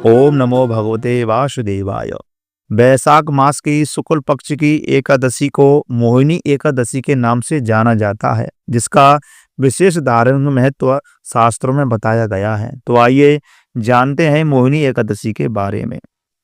ओम नमो भगवते वासुदेवाय। वैशाख मास की शुक्ल पक्ष की एकादशी को मोहिनी एकादशी के नाम से जाना जाता है, जिसका विशेष धार्मिक महत्व शास्त्रों में बताया गया है। तो आइए जानते हैं मोहिनी एकादशी के बारे में।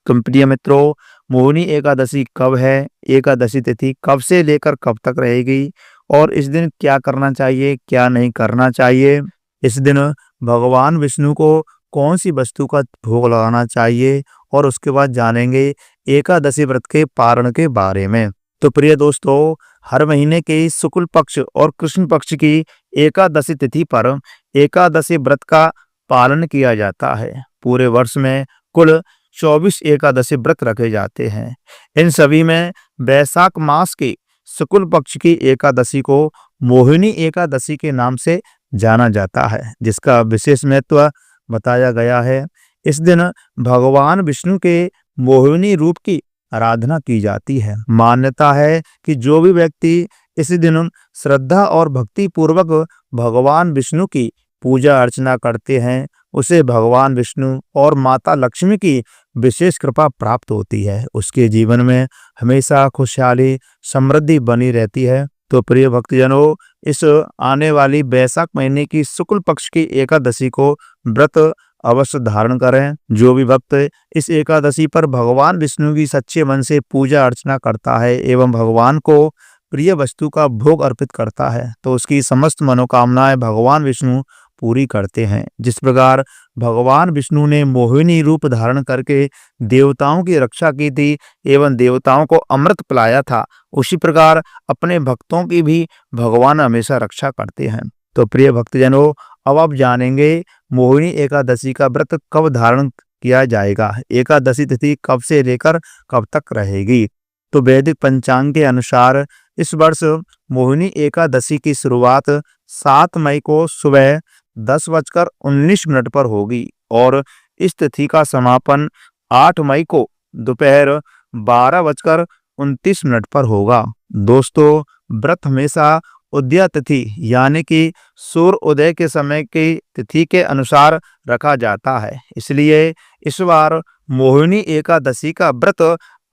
तो प्रिय मित्रों, मोहिनी एकादशी कब है, एकादशी तिथि कब से लेकर कब तक रहेगी और इस दिन क्या करना चाहिए, क्या नहीं करना चाहिए। इस दिन भगवान विष्णु को कौन सी वस्तु का भोग लगाना चाहिए और उसके बाद जानेंगे एकादशी व्रत के पारण के बारे में। तो प्रिय दोस्तों, हर महीने के शुक्ल पक्ष और कृष्ण पक्ष की एकादशी तिथि पर एकादशी व्रत का पालन किया जाता है। पूरे वर्ष में कुल 24 एकादशी व्रत रखे जाते हैं। इन सभी में वैशाख मास की शुक्ल पक्ष की एकादशी को मोहिनी एकादशी के नाम से जाना जाता है, जिसका विशेष महत्व बताया गया है। इस दिन भगवान विष्णु के मोहिनी रूप की आराधना की जाती है। मान्यता है कि जो भी व्यक्ति इस दिन श्रद्धा और भक्ति पूर्वक भगवान विष्णु की पूजा अर्चना करते हैं, उसे भगवान विष्णु और माता लक्ष्मी की विशेष कृपा प्राप्त होती है। उसके जीवन में हमेशा खुशहाली समृद्धि बनी रहती है। तो प्रिय भक्तजनों, इस आने वाली वैशाख महीने की शुक्ल पक्ष की एकादशी को व्रत अवश्य धारण करें। जो भी भक्त इस एकादशी पर भगवान विष्णु की सच्चे मन से पूजा अर्चना करता है एवं भगवान को प्रिय वस्तु का भोग अर्पित करता है, तो उसकी समस्त मनोकामनाएं भगवान विष्णु पूरी करते हैं। जिस प्रकार भगवान विष्णु ने मोहिनी रूप धारण करके देवताओं की रक्षा की थी एवं देवताओं को अमृत पिलाया था, उसी प्रकार अपने भक्तों की भी भगवान हमेशा रक्षा करते हैं। तो प्रिय भक्तजनों, अब आप जानेंगे मोहिनी एकादशी का व्रत कब धारण किया जाएगा, एकादशी तिथि कब से लेकर कब तक रहेगी। तो वैदिक पंचांग के अनुसार इस वर्ष मोहिनी एकादशी की शुरुआत 7 मई को सुबह 10:19 पर होगी और इस तिथि का समापन 8 मई को दोपहर 12:29 पर होगा। दोस्तों, व्रत हमेशा उदया तिथि यानी कि सूर्य उदय के समय की तिथि के अनुसार रखा जाता है। इसलिए इस बार मोहिनी एकादशी का व्रत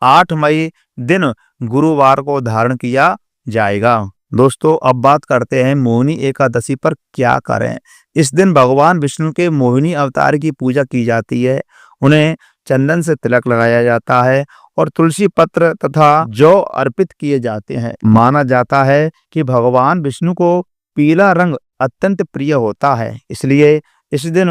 8 मई दिन गुरुवार को धारण किया जाएगा। दोस्तों, अब बात करते हैं मोहिनी एकादशी पर क्या करें। इस दिन भगवान विष्णु के मोहिनी अवतार की पूजा की जाती है। उन्हें चंदन से तिलक लगाया जाता है और तुलसी पत्र तथा जौ अर्पित किए जाते हैं। माना जाता है कि भगवान विष्णु को पीला रंग अत्यंत प्रिय होता है, इसलिए इस दिन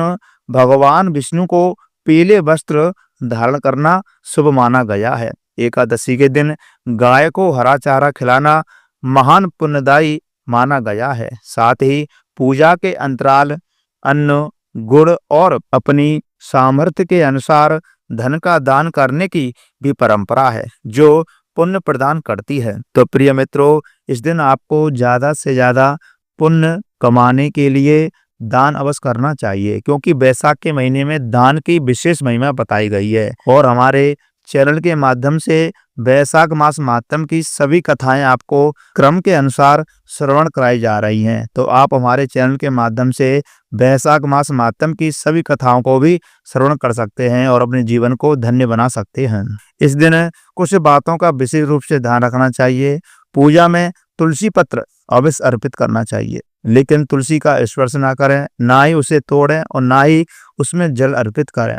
भगवान विष्णु को पीले वस्त्र धारण करना शुभ माना गया है। एकादशी के दिन गाय को हरा चारा खिलाना महान पुण्यदायी माना गया है। साथ ही पूजा के अंतराल अन्न, गुड़ और अपनी सामर्थ्य के अनुसार धन का दान करने की भी परंपरा है, जो पुण्य प्रदान करती है। तो प्रिय मित्रों, इस दिन आपको ज्यादा से ज्यादा पुण्य कमाने के लिए दान अवश्य करना चाहिए, क्योंकि वैशाख के महीने में दान की विशेष महिमा बताई गई है। और हमारे चैनल के माध्यम से वैशाख मास मातम की सभी कथाएं आपको क्रम के अनुसार श्रवण कराई जा रही हैं। तो आप हमारे चैनल के माध्यम से वैशाख मास मातम की सभी कथाओं को भी श्रवण कर सकते हैं और अपने जीवन को धन्य बना सकते हैं। इस दिन कुछ बातों का विशेष रूप से ध्यान रखना चाहिए। पूजा में तुलसी पत्र अवश्य अर्पित करना चाहिए, लेकिन तुलसी का स्पर्श ना करें, ना ही उसे तोड़ें और ना ही उसमें जल अर्पित करें।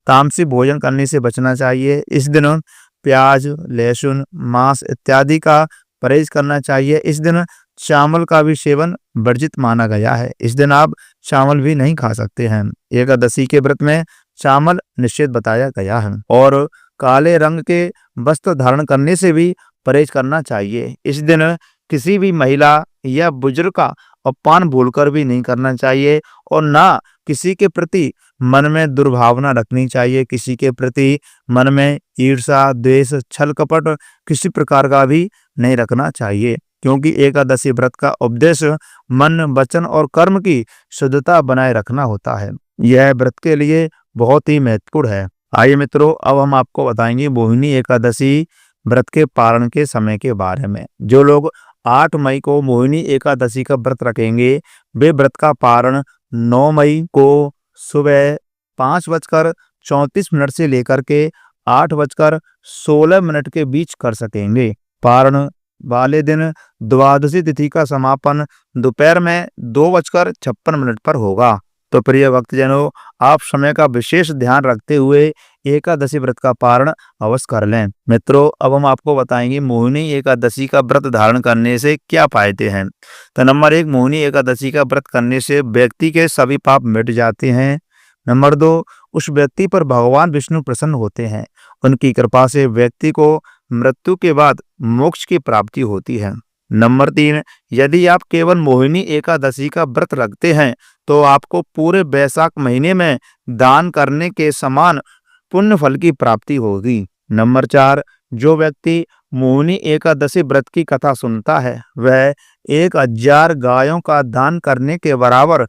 तामसिक भोजन करने से बचना चाहिए। इस दिन प्याज, लहसुन, मांस इत्यादि का परहेज करना चाहिए। इस दिन चावल का भी सेवन वर्जित माना गया है। इस दिन आप चावल भी नहीं खा सकते हैं। एकादशी के व्रत में चावल निषेध बताया गया है और काले रंग के वस्त्र धारण करने से भी परहेज करना चाहिए। इस दिन किसी भी महिला या बुजुर्ग का अपमान भूलकर भी नहीं करना चाहिए और ना किसी के प्रति मन में दुर्भावना रखनी चाहिए। किसी के प्रति मन में ईर्ष्या, द्वेष, छल कपट किसी प्रकार का भी नहीं रखना चाहिए, क्योंकि एकादशी व्रत का उद्देश्य मन, वचन और कर्म की शुद्धता बनाए रखना होता है। यह व्रत के लिए बहुत ही महत्वपूर्ण है। आइए मित्रों, अब हम आपको बताएंगे मोहिनी एकादशी व्रत के पारण के समय के बारे में। जो लोग 8 मई को मोहिनी एकादशी का व्रत रखेंगे, वे व्रत का पारण 9 मई को सुबह 5:24 34 से लेकर के 8:16 के बीच कर सकेंगे। पारण वाले दिन द्वादशी तिथि का समापन दोपहर में 2:56 पर होगा। तो प्रिय भक्तजनों, आप समय का विशेष ध्यान रखते हुए एकादशी व्रत का पारण अवश्य कर लें। मित्रों, अब हम आपको बताएंगे मोहिनी एकादशी का व्रत धारण करने से क्या फायदे हैं। तो नंबर 1, मोहिनी एकादशी का व्रत करने से व्यक्ति के सभी पाप मिट जाते हैं। नंबर 2, उस व्यक्ति पर भगवान विष्णु प्रसन्न होते हैं। उनकी कृपा से व्यक्ति को मृत्यु के बाद मोक्ष की प्राप्ति होती है। नंबर 3, यदि आप केवल मोहिनी एकादशी का व्रत रखते हैं तो आपको पूरे वैशाख महीने में दान करने के समान पुण्य फल की प्राप्ति होगी। नंबर 4, जो व्यक्ति मोहिनी एकादशी व्रत की कथा सुनता है वह 1000 गायों का दान करने के बराबर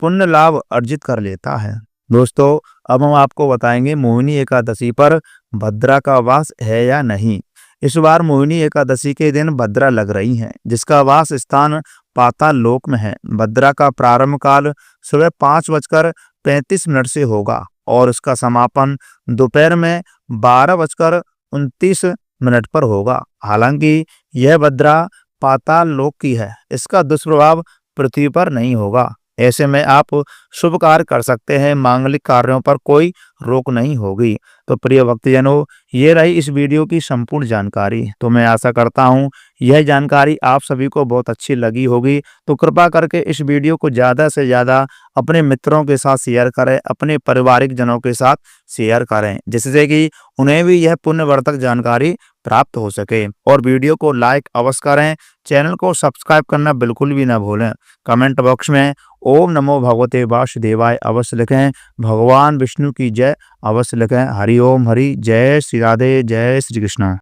पुण्य लाभ अर्जित कर लेता है। दोस्तों, अब हम आपको बताएंगे मोहिनी एकादशी पर भद्रा का वास है या नहीं। इस बार मोहिनी एकादशी के दिन भद्रा लग रही है, जिसका वास स्थान पाताल लोक में है। भद्रा का प्रारंभ काल सुबह 5:35 से होगा और उसका समापन दोपहर में 12:29 पर होगा। हालांकि यह भद्रा पाताल लोक की है, इसका दुष्प्रभाव पृथ्वी पर नहीं होगा। ऐसे में आप शुभ कार्य कर सकते हैं, मांगलिक कार्यों पर कोई रोक नहीं होगी। तो प्रिय भक्तजनों, ये रही इस वीडियो की संपूर्ण जानकारी। तो मैं आशा करता हूँ यह जानकारी आप सभी को बहुत अच्छी लगी होगी। तो कृपा करके इस वीडियो को ज़्यादा से ज़्यादा अपने मित्रों के साथ शेयर करें, अपने पारिवारिक जनों के साथ शेयर करें, जिससे कि उन्हें भी यह पुण्यवर्धक जानकारी प्राप्त हो सके। और वीडियो को लाइक अवश्य करें, चैनल को सब्सक्राइब करना बिल्कुल भी ना भूलें। कमेंट बॉक्स में ओम नमो भगवते वासुदेवाय अवश्य लिखें। भगवान विष्णु की जय अवश्य लिखें। हरि ओम हरि। जय श्री राधे, जय श्री कृष्ण।